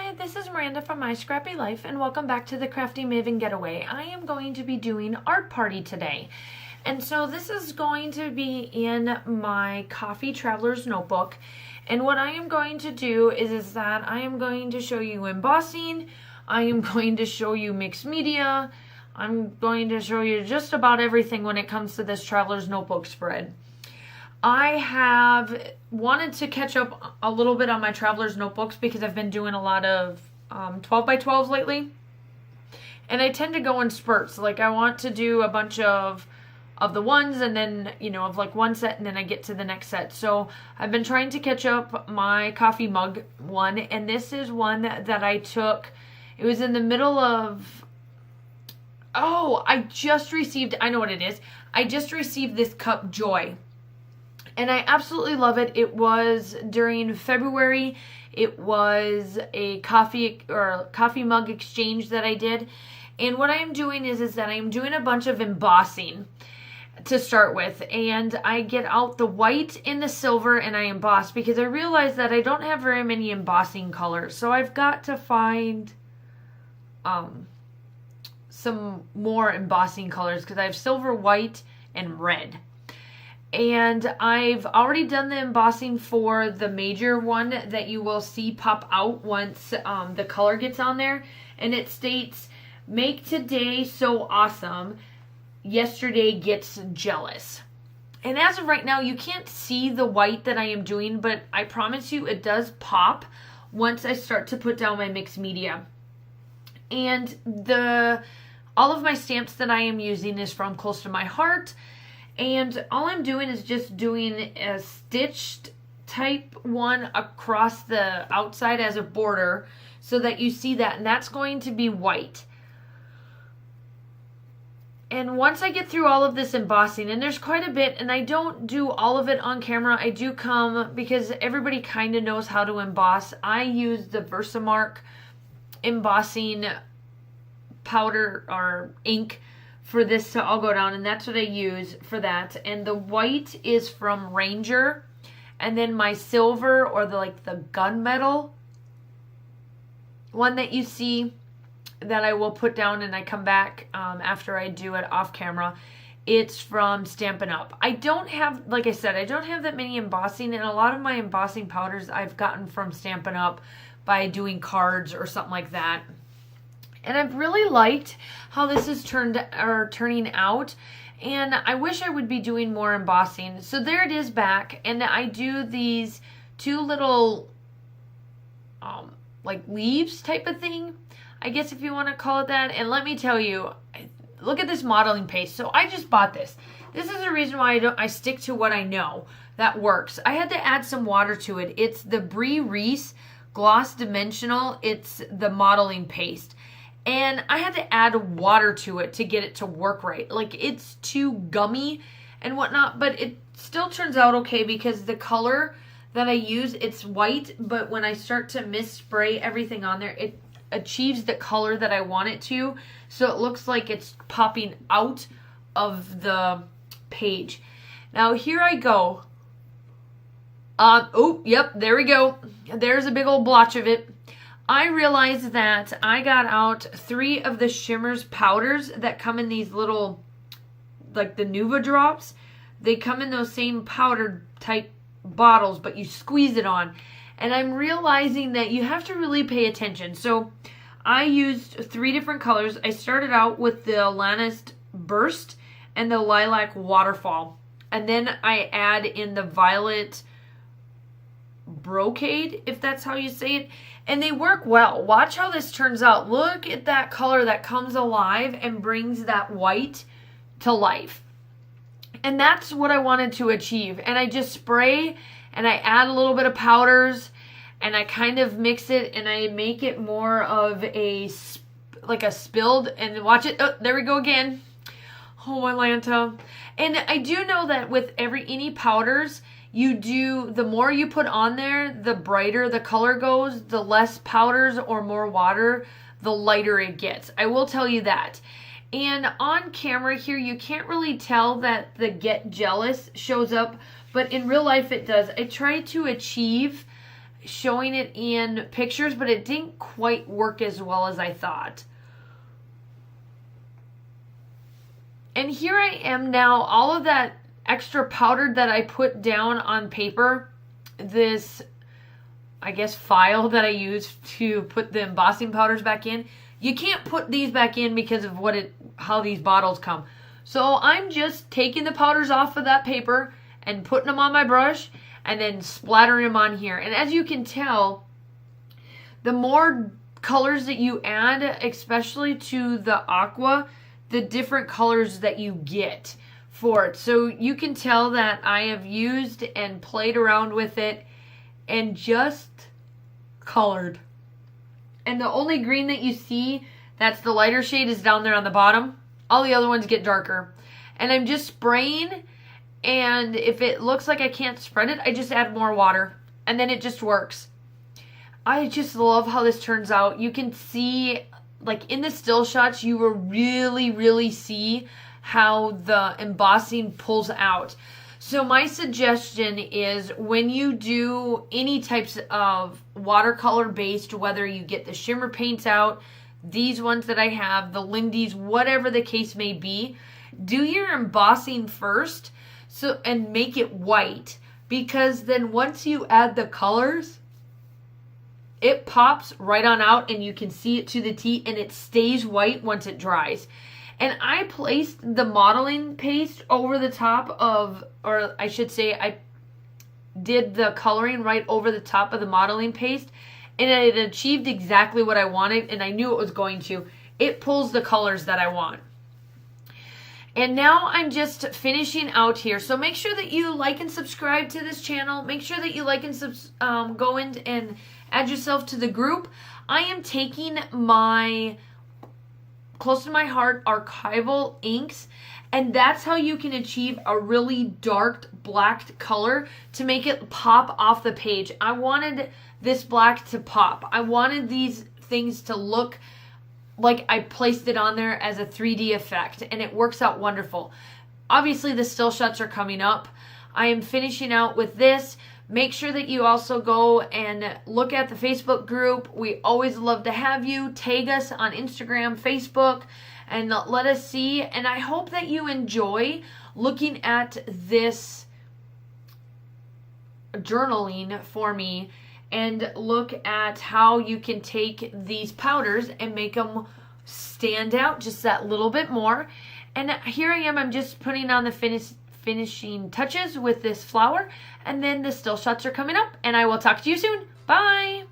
Hi, this is Miranda from My Scrappy Life, and welcome back to the Crafty Maven Getaway. I am going to be doing art party today. And so this is going to be in my Coffee Traveler's Notebook. And what I am going to do is that I am going to show you embossing, I am going to show you mixed media, I'm going to show you just about everything when it comes to this Traveler's Notebook spread. I have wanted to catch up a little bit on my Traveler's Notebooks because I've been doing a lot of 12 by 12s lately. And I tend to go in spurts. Like I want to do a bunch of the ones and then, of like one set and then I get to the next set. So I've been trying to catch up my coffee mug one. And this is one that I took. It was in the middle of... Oh, I know what it is. I just received this cup, Joy. And I absolutely love it. It was during February. It was a coffee mug exchange that I did. And what I am doing is that I am doing a bunch of embossing to start with. And I get out the white and the silver and I emboss because I realize that I don't have very many embossing colors. So I've got to find some more embossing colors because I have silver, white, and red. And I've already done the embossing for the major one that you will see pop out once the color gets on there. And it states, "Make today so awesome, yesterday gets jealous." And as of right now, you can't see the white that I am doing, but I promise you it does pop once I start to put down my mixed media. And all of my stamps that I am using is from Close to My Heart. And all I'm doing is just doing a stitched type one across the outside as a border so that you see that. And that's going to be white. And once I get through all of this embossing, and there's quite a bit, and I don't do all of it on camera. I do come, because everybody kind of knows how to emboss. I use the Versamark embossing powder or ink for this to all go down, and that's what I use for that. And the white is from Ranger, and then my silver or the gunmetal one that you see that I will put down and I come back after I do it off camera, it's from Stampin' Up. I don't have, like I said, I don't have that many embossing, and a lot of my embossing powders I've gotten from Stampin' Up by doing cards or something like that. And I've really liked how this is turning out. And I wish I would be doing more embossing. So there it is back. And I do these two little leaves type of thing, I guess if you want to call it that. And let me tell you, look at this modeling paste. So I just bought this. This is the reason why I stick to what I know that works. I had to add some water to it. It's the Brie Reese Gloss Dimensional. It's the modeling paste. And I had to add water to it to get it to work right. Like, it's too gummy and whatnot, but it still turns out okay because the color that I use, it's white, but when I start to mist spray everything on there, it achieves the color that I want it to. So it looks like it's popping out of the page. Now, here I go. Oh, yep, there we go. There's a big old blotch of it. I realized that I got out 3 of the Shimmers powders that come in these little, like the Nuva drops. They come in those same powder type bottles, but you squeeze it on. And I'm realizing that you have to really pay attention. So I used 3 different colors. I started out with the Alanis Burst and the Lilac Waterfall. And then I add in the Violet Brocade, if that's how you say it. And they work well. Watch how this turns out. Look at that color that comes alive and brings that white to life. And that's what I wanted to achieve. And I just spray and I add a little bit of powders and I kind of mix it and I make it more of a spilled, and watch it. Oh, there we go again. Oh, Atlanta. And I do know that with any powders, the more you put on there, the brighter the color goes. The less powders or more water, the lighter it gets. I will tell you that. And on camera here, you can't really tell that the Get Jealous shows up, but in real life it does. I try to achieve showing it in pictures, but it didn't quite work as well as I thought. And here I am now, all of that extra powder that I put down on paper, this, I guess, file that I used to put the embossing powders back in. You can't put these back in because of how these bottles come. So I'm just taking the powders off of that paper and putting them on my brush and then splattering them on here. And as you can tell, the more colors that you add, especially to the aqua, the different colors that you get for it. So you can tell that I have used and played around with it and just colored. And the only green that you see that's the lighter shade is down there on the bottom. All the other ones get darker. And I'm just spraying, and if it looks like I can't spread it, I just add more water, and then it just works. I just love how this turns out. You can see, like in the still shots, you will really, really see how the embossing pulls out. So my suggestion is when you do any types of watercolor based, whether you get the shimmer paints out, these ones that I have, the Lindy's, whatever the case may be, do your embossing first and make it white, because then once you add the colors, it pops right on out and you can see it to the T, and it stays white once it dries. And I placed the modeling paste over the top of, or I should say I did the coloring right over the top of the modeling paste, and it achieved exactly what I wanted, and I knew it was going to. It pulls the colors that I want. And now I'm just finishing out here. So make sure that you like and subscribe to this channel. Make sure that you like and go in and add yourself to the group. I am taking my close to my heart archival inks, and that's how you can achieve a really dark black color to make it pop off the page. I wanted this black to pop. I wanted these things to look like I placed it on there as a 3D effect, and it works out wonderful. Obviously the still shots are coming up. I am finishing out with this. Make sure that you also go and look at the Facebook group. We always love to have you. Tag us on Instagram, Facebook, and let us see. And I hope that you enjoy looking at this journaling for me and look at how you can take these powders and make them stand out just that little bit more. And here I am, I'm just putting on the finishing touches with this flower, and then the still shots are coming up, and I will talk to you soon. Bye.